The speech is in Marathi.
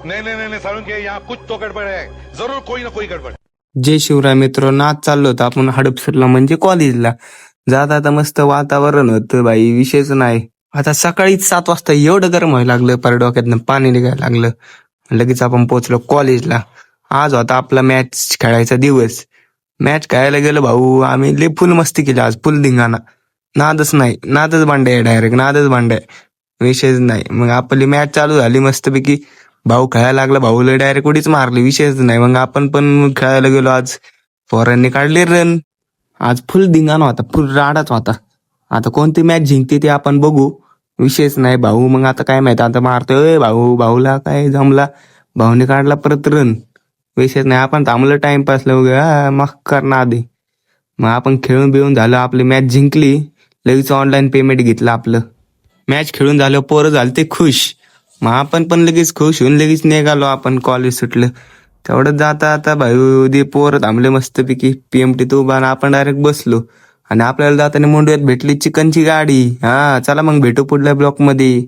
नहीं नहीं नहीं, नहीं साळुंखे, यहाँ कुछ तो गड़बड़ है, जरूर कोई ना कोई गड़बड़. जय शिवराय मित्रांनो, आज चाललो होतो आपण हडपसरला म्हणजे कॉलेजला. जात आता मस्त वातावरण होतं भाई, विषयच नाही. आता सकाळीच 7 वाजता एवढं गरम व्हायला लागलं, पर डोक्यातनं पाणी निघायला लागलं. लगेच आपण पोहोचलो कॉलेजला. आज होता आपला मॅच खेळायचा दिवस. मॅच खेळायला गेलो भाऊ, आम्ही लय फुल मस्ती केली आज, फुल धिंगाणा. नादच नाही, नादच भांडे डायरेक्ट, नादच भांडे, विषयच नाही. मग आपली मॅच चालू झाली मस्तपैकी. भाऊ खेळायला लागला, भाऊला डायरेक्ट उडीच मारली, विषयच नाही. मग आपण पण खेळायला गेलो आज. पोरांनी काढले रन. आज फुल धिंगाणा होता, फुल राडाच होता. आता कोणती मॅच जिंकते ते आपण बघू, विषयच नाही. भाऊ मग आता काय माहिती, आता मारतोय भाऊ, भाऊला काय जमला, भाऊने काढला परत रन, विषयच नाही. आपण थांबलं टाइमपासला वगैरे, मग करणार आधी. मग आपण खेळून बिळून झालं, आपली मॅच जिंकली. लगेच ऑनलाईन पेमेंट घेतलं आपलं. मॅच खेळून झालं, पोरं झालं ते खुश. मग आपण पण लगेच खुश होऊन लगेच निघालो, आपण कॉलेज सुटलं. तेवढंच जाता आता भाई दे पोरं थांबले मस्तपैकी PMT तो उभा, आपण डायरेक्ट बसलो. आणि आपल्याला जाताना मुंडव्यात भेटली चिकनची गाडी. हा चला मग भेटू पुढल्या ब्लॉक मध्ये.